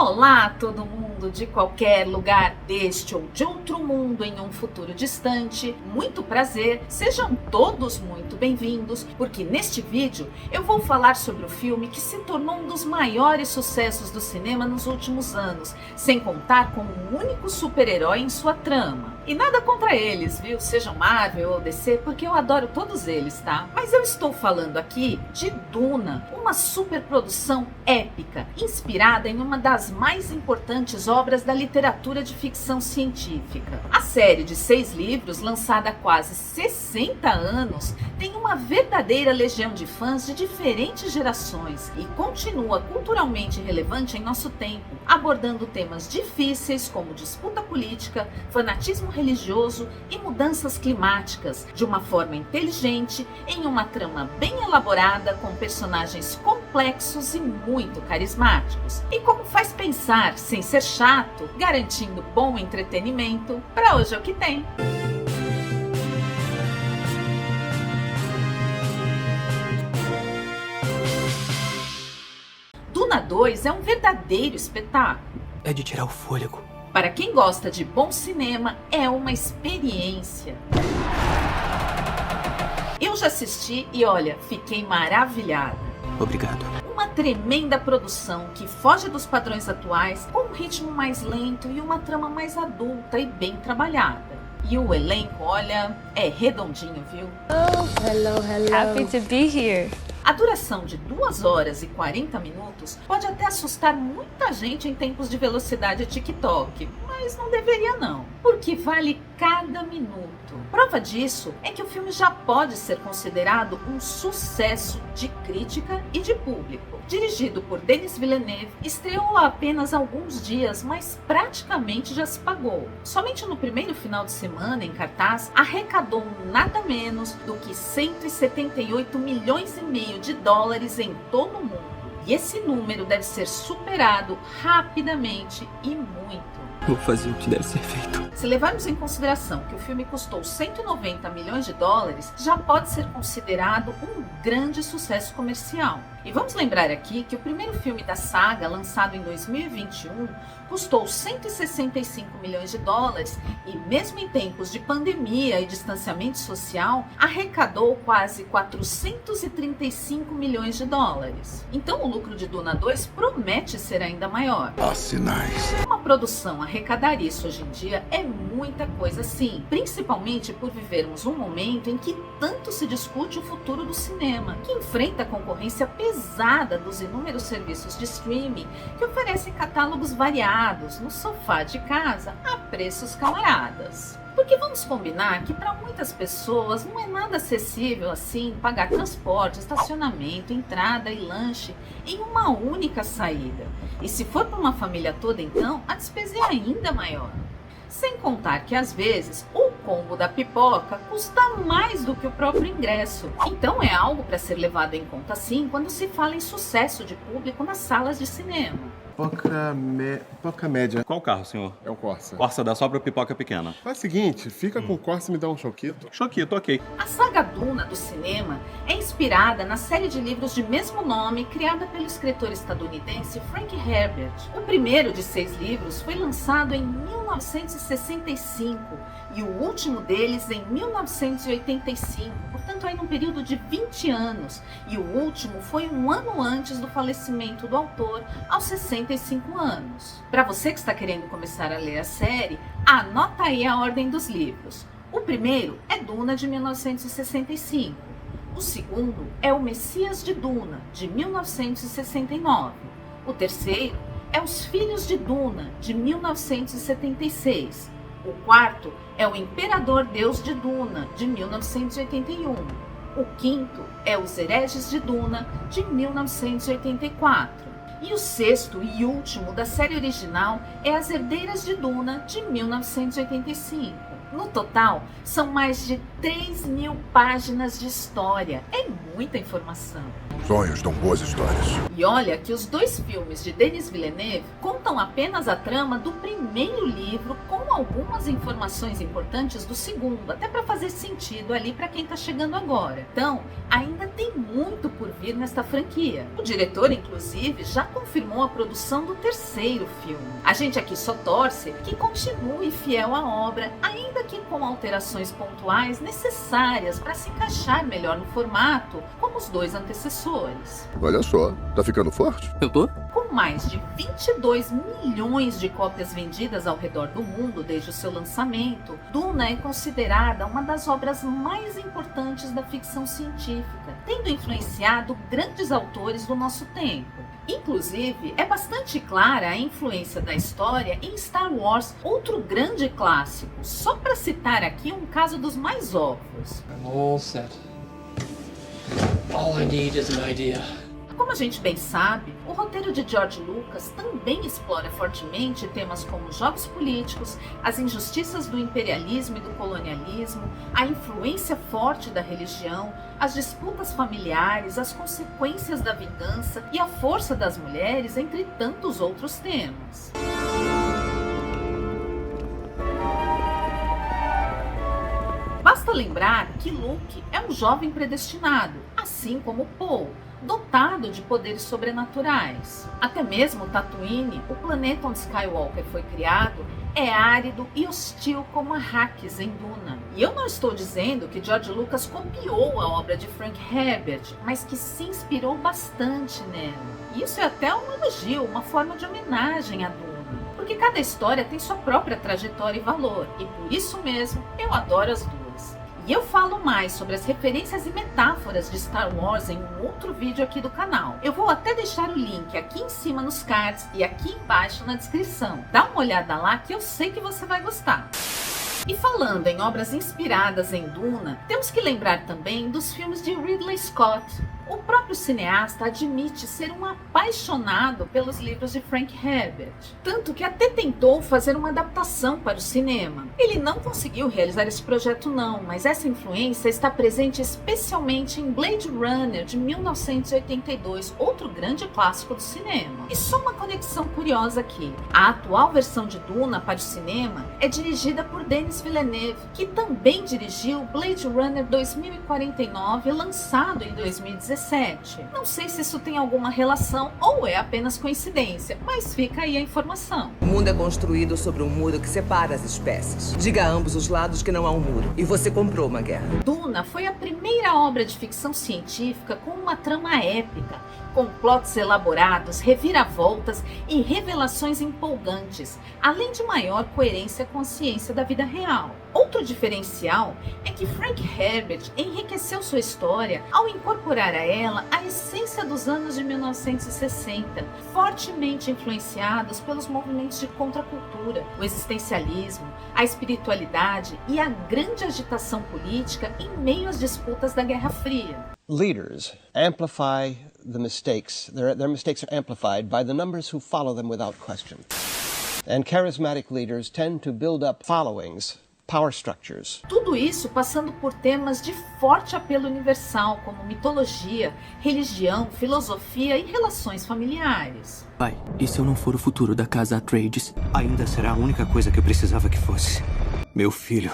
Olá, todo mundo de qualquer lugar deste ou de outro mundo em um futuro distante. Muito prazer, sejam todos muito bem-vindos, porque neste vídeo eu vou falar sobre o filme que se tornou um dos maiores sucessos do cinema nos últimos anos, sem contar com um único super-herói em sua trama. E nada contra eles, viu? Sejam Marvel ou DC, porque eu adoro todos eles, tá? Mas eu estou falando aqui de Duna, uma superprodução épica, inspirada em uma das mais importantes obras da literatura de ficção científica. A série de 6 livros, lançada há quase 60 anos, tem uma verdadeira legião de fãs de diferentes gerações e continua culturalmente relevante em nosso tempo, abordando temas difíceis como disputa política, fanatismo religioso e mudanças climáticas, de uma forma inteligente, em uma trama bem elaborada, com personagens complexos e muito carismáticos. E como faz pensar, sem ser chato, garantindo bom entretenimento, para hoje é o que tem. Duna 2 é um verdadeiro espetáculo. É de tirar o fôlego. Para quem gosta de bom cinema, é uma experiência. Eu já assisti e olha, fiquei maravilhada. Obrigado. Uma tremenda produção que foge dos padrões atuais, com um ritmo mais lento e uma trama mais adulta e bem trabalhada. E o elenco, olha, é redondinho, viu? Hello. Happy to be here. A duração de 2 horas e 40 minutos pode até assustar muita gente em tempos de velocidade TikTok, mas não deveria não, porque vale cada minuto. Prova disso é que o filme já pode ser considerado um sucesso de crítica e de público. Dirigido por Denis Villeneuve, estreou há apenas alguns dias, mas praticamente já se pagou. Somente no primeiro final de semana, em cartaz, arrecadou nada menos do que 178 milhões e meio de dólares em todo o mundo. E esse número deve ser superado rapidamente e muito. Vou fazer o que deve ser feito. Se levarmos em consideração que o filme custou 190 milhões de dólares, já pode ser considerado um grande sucesso comercial. E vamos lembrar aqui que o primeiro filme da saga, lançado em 2021, custou 165 milhões de dólares e, mesmo em tempos de pandemia e distanciamento social, arrecadou quase 435 milhões de dólares. Então o lucro de Duna 2 promete ser ainda maior. Há sinais. Uma produção arrecadar isso hoje em dia é muita coisa sim, principalmente por vivermos um momento em que tanto se discute o futuro do cinema, que enfrenta a concorrência pesada dos inúmeros serviços de streaming que oferecem catálogos variados no sofá de casa a preços camaradas. Porque vamos combinar que para muitas pessoas não é nada acessível assim pagar transporte, estacionamento, entrada e lanche em uma única saída. E se for para uma família toda, então a despesa é ainda maior. Sem contar que às vezes o combo da pipoca custa mais do que o próprio ingresso. Então é algo para ser levado em conta sim quando se fala em sucesso de público nas salas de cinema. Pipoca média. Qual carro, senhor? É o Corsa. Corsa dá só pra pipoca pequena. Faz o seguinte, fica com o Corsa e me dá um choquito. Choquito, ok. A saga Duna do cinema é inspirada na série de livros de mesmo nome criada pelo escritor estadunidense Frank Herbert. O primeiro de 6 livros foi lançado em 1965 e o último deles em 1985, portanto aí num período de 20 anos. E o último foi um ano antes do falecimento do autor, aos 65 anos. Para você que está querendo começar a ler a série, anota aí a ordem dos livros. O primeiro é Duna, de 1965. O segundo é O Messias de Duna, de 1969. O terceiro é Os Filhos de Duna, de 1976. O quarto é O Imperador Deus de Duna, de 1981. O quinto é Os Hereges de Duna, de 1984. E o sexto e último da série original é As Herdeiras de Duna, de 1985. No total, são mais de 3.000 páginas de história. É muita informação. Sonhos dão boas histórias. E olha que os dois filmes de Denis Villeneuve contam apenas a trama do primeiro livro com algumas informações importantes do segundo, até para fazer sentido ali para quem tá chegando agora. Então, ainda tem muito por vir nesta franquia. O diretor, inclusive, já confirmou a produção do terceiro filme. A gente aqui só torce que continue fiel à obra, ainda que com alterações pontuais necessárias para se encaixar melhor no formato, como os dois antecessores. Olha só, tá ficando forte? Eu tô? Com mais de 22 milhões de cópias vendidas ao redor do mundo desde o seu lançamento, Duna é considerada uma das obras mais importantes da ficção científica, tendo influenciado grandes autores do nosso tempo. Inclusive, é bastante clara a influência da história em Star Wars, outro grande clássico, só para citar aqui um caso dos mais óbvios. I'm all set. All I need is an idea. Como a gente bem sabe, o roteiro de George Lucas também explora fortemente temas como jogos políticos, as injustiças do imperialismo e do colonialismo, a influência forte da religião, as disputas familiares, as consequências da vingança e a força das mulheres, entre tantos outros temas. Basta lembrar que Luke é um jovem predestinado, assim como Paul, dotado de poderes sobrenaturais. Até mesmo Tatooine, o planeta onde Skywalker foi criado, é árido e hostil como Arrakis em Duna. E eu não estou dizendo que George Lucas copiou a obra de Frank Herbert, mas que se inspirou bastante nela. E isso é até um elogio, uma forma de homenagem a Duna. Porque cada história tem sua própria trajetória e valor, e por isso mesmo eu adoro as duas. E eu falo mais sobre as referências e metáforas de Star Wars em um outro vídeo aqui do canal. Eu vou até deixar o link aqui em cima nos cards e aqui embaixo na descrição. Dá uma olhada lá que eu sei que você vai gostar. E falando em obras inspiradas em Duna, temos que lembrar também dos filmes de Ridley Scott. O próprio cineasta admite ser um apaixonado pelos livros de Frank Herbert, tanto que até tentou fazer uma adaptação para o cinema. Ele não conseguiu realizar esse projeto não, mas essa influência está presente especialmente em Blade Runner de 1982, outro grande clássico do cinema. E só uma conexão curiosa aqui, a atual versão de Duna para o cinema é dirigida por Denis Villeneuve, que também dirigiu Blade Runner 2049, lançado em 2017. Não sei se isso tem alguma relação ou é apenas coincidência, mas fica aí a informação. O mundo é construído sobre um muro que separa as espécies. Diga a ambos os lados que não há um muro. E você comprou uma guerra. Duna foi a primeira obra de ficção científica com uma trama épica, com plots elaborados, reviravoltas e revelações empolgantes, além de maior coerência com a ciência da vida real. Outro diferencial é que Frank Herbert enriqueceu sua história ao incorporar a ela a essência dos anos de 1960, fortemente influenciados pelos movimentos de contracultura, o existencialismo, a espiritualidade e a grande agitação política em meio às disputas da Guerra Fria. Leaders amplify the mistakes. Their mistakes are amplified by the numbers who follow them without question. And charismatic leaders tend to build up followings, power structures. Tudo isso passando por temas de forte apelo universal, como mitologia, religião, filosofia e relações familiares. Pai, e se eu não for o futuro da casa Atreides? Ainda será a única coisa que eu precisava que fosse. Meu filho.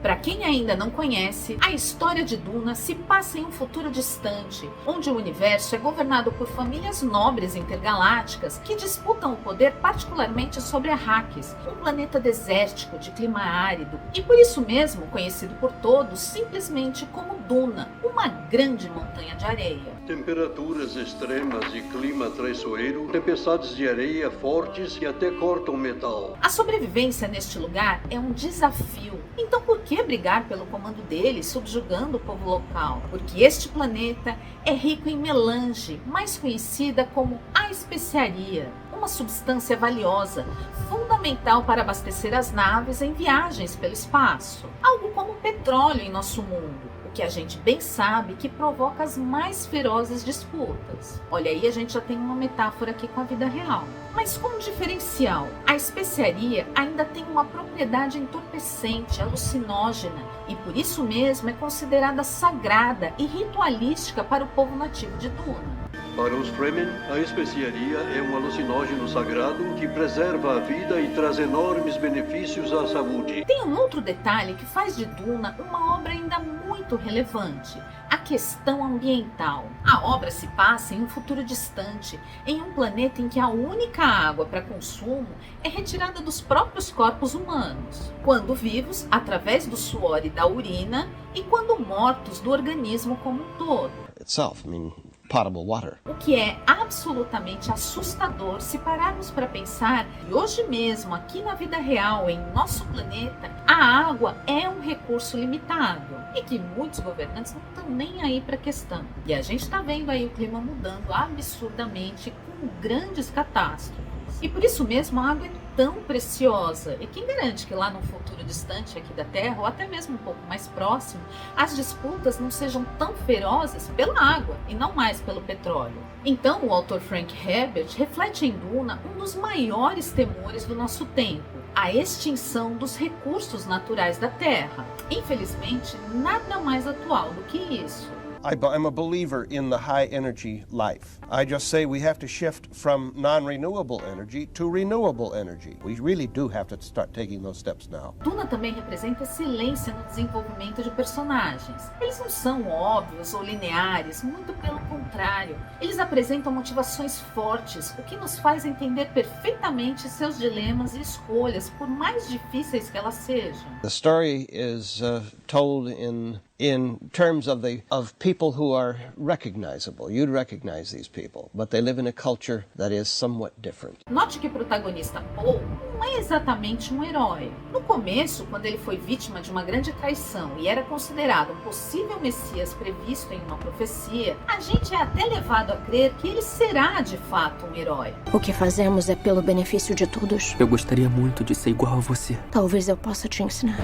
Para quem ainda não conhece, a história de Duna se passa em um futuro distante, onde o universo é governado por famílias nobres intergalácticas que disputam o poder particularmente sobre Arrakis, um planeta desértico de clima árido e por isso mesmo conhecido por todos simplesmente como Duna, uma grande montanha de areia. Temperaturas extremas e clima traiçoeiro, tempestades de areia fortes que até cortam metal. A sobrevivência neste lugar é um desafio. Então por que brigar pelo comando dele, subjugando o povo local? Porque este planeta é rico em melange, mais conhecida como a especiaria, uma substância valiosa, fundamental para abastecer as naves em viagens pelo espaço. Algo como petróleo em nosso mundo. O que a gente bem sabe que provoca as mais ferozes disputas. Olha aí, a gente já tem uma metáfora aqui com a vida real. Mas com um diferencial, a especiaria ainda tem uma propriedade entorpecente, alucinógena, e por isso mesmo é considerada sagrada e ritualística para o povo nativo de Duna. Para os Fremen, a especiaria é um alucinógeno sagrado que preserva a vida e traz enormes benefícios à saúde. Tem um outro detalhe que faz de Duna uma obra ainda muito relevante: a questão ambiental. A obra se passa em um futuro distante, em um planeta em que a única água para consumo é retirada dos próprios corpos humanos, quando vivos, através do suor e da urina, e quando mortos, do organismo como um todo. Potable water. O que é absolutamente assustador se pararmos para pensar que hoje mesmo, aqui na vida real, em nosso planeta, a água é um recurso limitado e que muitos governantes não estão nem aí para a questão. E a gente está vendo aí o clima mudando absurdamente com grandes catástrofes. E por isso mesmo a água é tão preciosa. E quem garante que lá num futuro distante aqui da Terra, ou até mesmo um pouco mais próximo, as disputas não sejam tão ferozes pela água e não mais pelo petróleo? Então o autor Frank Herbert reflete em Duna um dos maiores temores do nosso tempo: a extinção dos recursos naturais da Terra. Infelizmente, nada mais atual do que isso. I'm a believer in the high energy life. I just say we have to shift from non-renewable energy to renewable energy. We really do have to start taking those steps now. Duna também representa excelência no desenvolvimento de personagens. Eles não são óbvios ou lineares, muito pelo contrário. Eles apresentam motivações fortes, o que nos faz entender perfeitamente seus dilemas e escolhas, por mais difíceis que elas sejam. The story is told in terms of people who are recognizable. You'd recognize these people, but they live in a culture that is somewhat different. Note que o protagonista Paul não é exatamente um herói. No começo, quando ele foi vítima de uma grande traição e era considerado um possível Messias previsto em uma profecia, a gente é até levado a crer que ele será de fato um herói. O que fazemos é pelo benefício de todos. Eu gostaria muito de ser igual a você. Talvez eu possa te ensinar.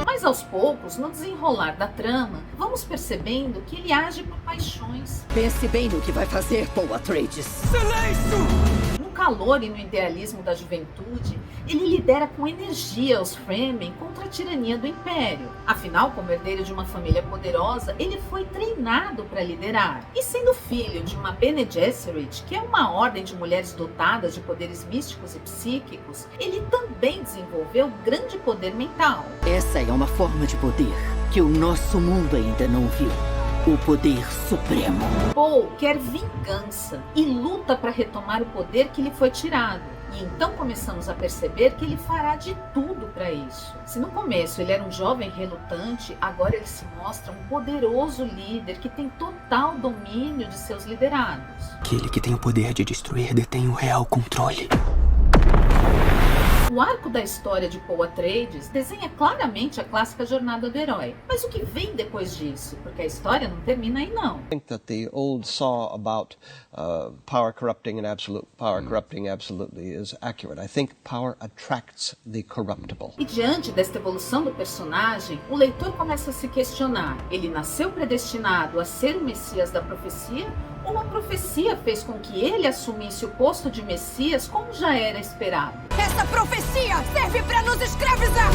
Mas aos poucos, no desenrolar da trama, vamos percebendo que ele age por paixões. Pense bem no que vai fazer, Paul Atreides. Silêncio! No calor e no idealismo da juventude, ele lidera com energia os Fremen contra a tirania do Império. Afinal, como herdeiro de uma família poderosa, ele foi treinado para liderar. E sendo filho de uma Bene Gesserit, que é uma ordem de mulheres dotadas de poderes místicos e psíquicos, ele também desenvolveu grande poder mental. Essa é uma forma de poder que o nosso mundo ainda não viu. O poder supremo. Paul quer vingança e luta para retomar o poder que lhe foi tirado. E então começamos a perceber que ele fará de tudo para isso. Se no começo ele era um jovem relutante, agora ele se mostra um poderoso líder que tem total domínio de seus liderados. Aquele que tem o poder de destruir detém o real controle. O arco da história de Paul Atreides desenha claramente a clássica jornada do herói. Mas o que vem depois disso? Porque a história não termina aí, não. I think that the old saw about power corrupting and absolute power corrupting absolutely is accurate. I think power attracts the corruptible. E diante desta evolução do personagem, o leitor começa a se questionar: ele nasceu predestinado a ser o Messias da profecia? Ou a profecia fez com que ele assumisse o posto de Messias como já era esperado? Essa profecia serve para nos escravizar!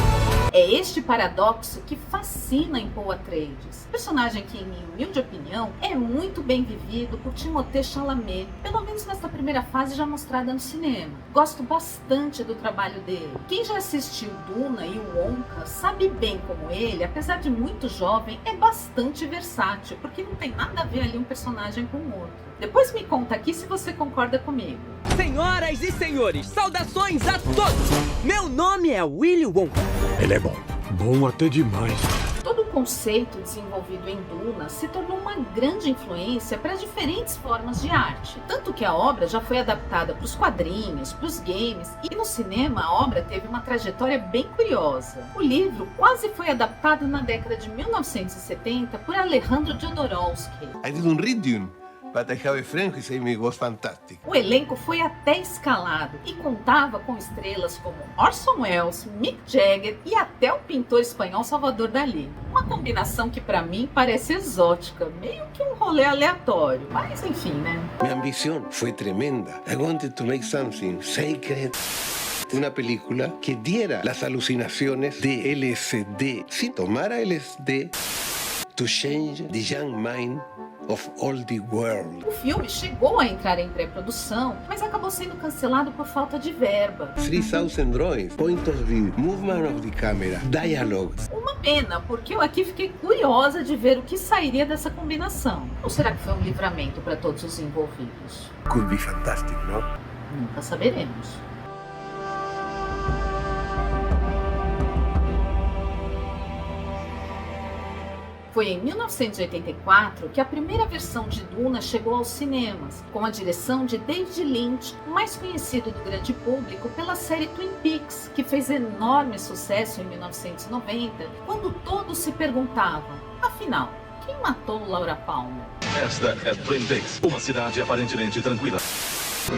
É este paradoxo que fascina em Paul Atreides, personagem que, em minha humilde opinião, é muito bem vivido por Timothée Chalamet, pelo menos nesta primeira fase já mostrada no cinema. Gosto bastante do trabalho dele. Quem já assistiu Duna e o Wonka sabe bem como ele, apesar de muito jovem, é bastante versátil, porque não tem nada a ver ali um personagem com o outro. Depois me conta aqui se você concorda comigo. Senhoras e senhores, saudações a todos! Meu nome é Willy Wonka. Ele é bom. Bom até demais. Todo o conceito desenvolvido em Duna se tornou uma grande influência para diferentes formas de arte. Tanto que a obra já foi adaptada para os quadrinhos, para os games, e no cinema a obra teve uma trajetória bem curiosa. O livro quase foi adaptado na década de 1970 por Alejandro Jodorowsky. I didn't read Dune. but I have a friend who said it was fantastic. O elenco foi até escalado e contava com estrelas como Orson Welles, Mick Jagger e até o pintor espanhol Salvador Dalí. Uma combinação que para mim parece exótica, meio que um rolê aleatório, mas enfim, né? Mi ambición fue tremenda. I wanted to make something sacred. Una película que diera las alucinaciones de LSD. Si tomara LSD to change the young mind of all the world. O filme chegou a entrar em pré-produção, mas acabou sendo cancelado por falta de verba. 3,000 drawings, point of view, movement of the camera, dialogues. Uma pena, porque eu aqui fiquei curiosa de ver o que sairia dessa combinação. Ou será que foi um livramento para todos os envolvidos? Could be fantastic, no? Nunca saberemos. Foi em 1984 que a primeira versão de Duna chegou aos cinemas, com a direção de David Lynch, mais conhecido do grande público pela série Twin Peaks, que fez enorme sucesso em 1990, quando todos se perguntavam, afinal, quem matou Laura Palmer? Esta é Twin Peaks, uma cidade aparentemente tranquila.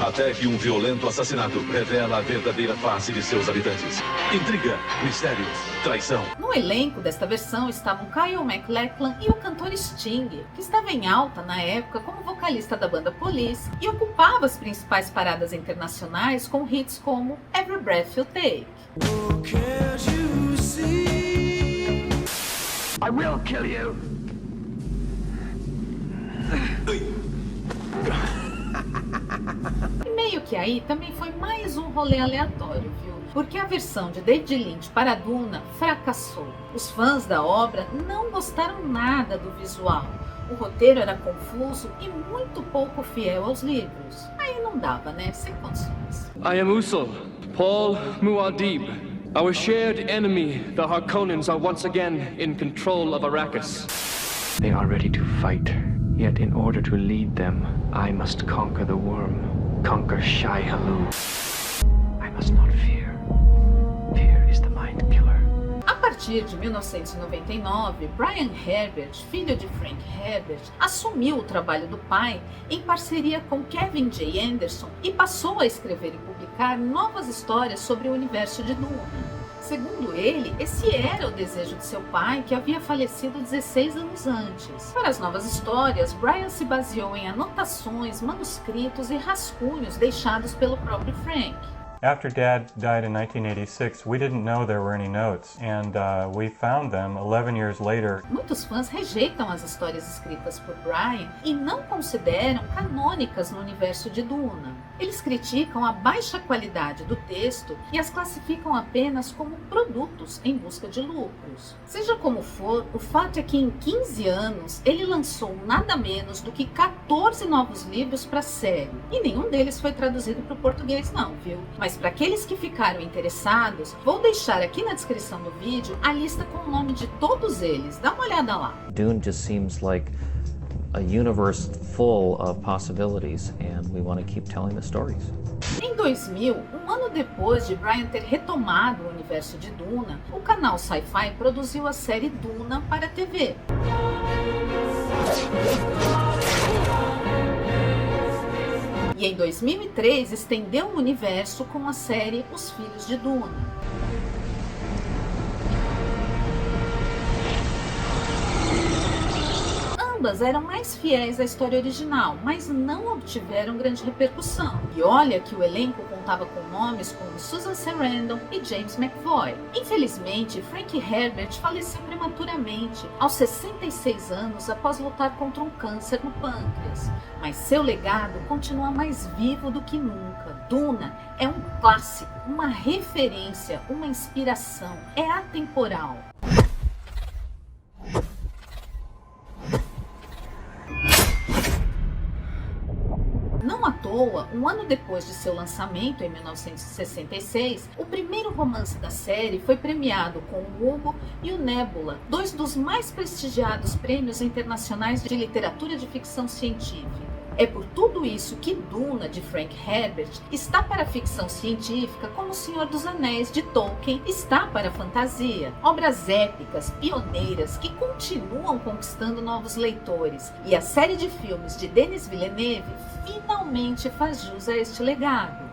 Até que um violento assassinato revela a verdadeira face de seus habitantes. Intriga, mistérios, traição. No elenco desta versão estavam Kyle MacLachlan e o cantor Sting, que estava em alta na época como vocalista da banda Police e ocupava as principais paradas internacionais com hits como Every Breath You Take. I will kill you. E meio que aí também foi mais um rolê aleatório, viu? Porque a versão de David Lynch para Duna fracassou. Os fãs da obra não gostaram nada do visual. O roteiro era confuso e muito pouco fiel aos livros. Aí não dava, né? Sem condições. I am Usul, Paul Muad'Dib. Our shared enemy, the Harkonnens, are once again in control of Arrakis. They are ready to fight. Yet in order to lead them, I must conquer the worm, conquer Shai-Hulud. I must not fear. Fear is the mind killer. A partir de 1999, Brian Herbert, filho de Frank Herbert, assumiu o trabalho do pai em parceria com Kevin J. Anderson e passou a escrever e publicar novas histórias sobre o universo de Duna. Segundo ele, esse era o desejo de seu pai, que havia falecido 16 anos antes. Para as novas histórias, Brian se baseou em anotações, manuscritos e rascunhos deixados pelo próprio Frank. After Dad died in 1986, we didn't know there were any notes, and we found them 11 years later. Muitos fãs rejeitam as histórias escritas por Brian e não consideram canônicas no universo de Duna. Eles criticam a baixa qualidade do texto e as classificam apenas como produtos em busca de lucros. Seja como for, o fato é que em 15 anos ele lançou nada menos do que 14 novos livros para a série, e nenhum deles foi traduzido para o português não, viu? Mas para aqueles que ficaram interessados, vou deixar aqui na descrição do vídeo a lista com o nome de todos eles. Dá uma olhada lá. Dune just seems like a universe full of possibilities, and we want to keep telling the stories. Em 2000, um ano depois de Brian ter retomado o universo de Duna, o canal Sci-Fi produziu a série Duna para a TV. E em 2003 estendeu o universo com a série Os Filhos de Duna. Ambas eram mais fiéis à história original, mas não obtiveram grande repercussão. E olha que o elenco contava com nomes como Susan Sarandon e James McAvoy. Infelizmente, Frank Herbert faleceu prematuramente, aos 66 anos, após lutar contra um câncer no pâncreas. Mas seu legado continua mais vivo do que nunca. Duna é um clássico, uma referência, uma inspiração, é atemporal. Não à toa, um ano depois de seu lançamento, em 1966, o primeiro romance da série foi premiado com o Hugo e o Nebula, dois dos mais prestigiados prêmios internacionais de literatura de ficção científica. É por tudo isso que Duna, de Frank Herbert, está para a ficção científica como O Senhor dos Anéis, de Tolkien, está para a fantasia. Obras épicas, pioneiras, que continuam conquistando novos leitores. E a série de filmes de Denis Villeneuve finalmente faz jus a este legado.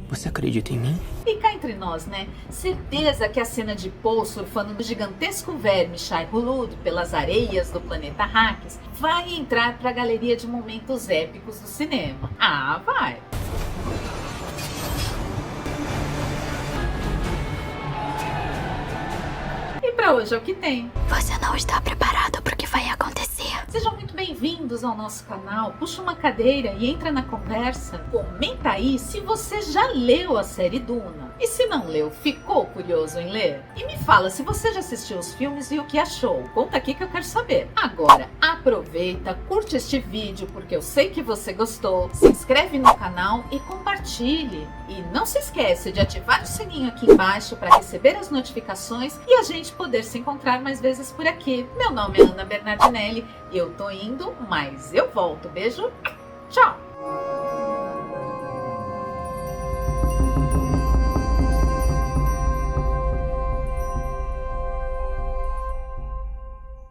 Você acredita em mim? E cá entre nós, né? Certeza que a cena de Poe surfando no gigantesco verme Shai-Hulud pelas areias do planeta Arrakis vai entrar para a galeria de momentos épicos do cinema. Ah, vai! E para hoje é o que tem. Você não está preparado para o que vai acontecer. Sejam muito bem-vindos ao nosso canal. Puxa uma cadeira e entra na conversa. Comenta aí se você já leu a série Duna. E se não leu, ficou curioso em ler? E me fala se você já assistiu os filmes e o que achou. Conta aqui que eu quero saber. Agora, aproveita, curte este vídeo porque eu sei que você gostou. Se inscreve no canal e compartilhe. E não se esquece de ativar o sininho aqui embaixo para receber as notificações e a gente poder se encontrar mais vezes por aqui. Meu nome é Ana Bernardinelli. Eu tô indo, mas eu volto. Beijo, tchau!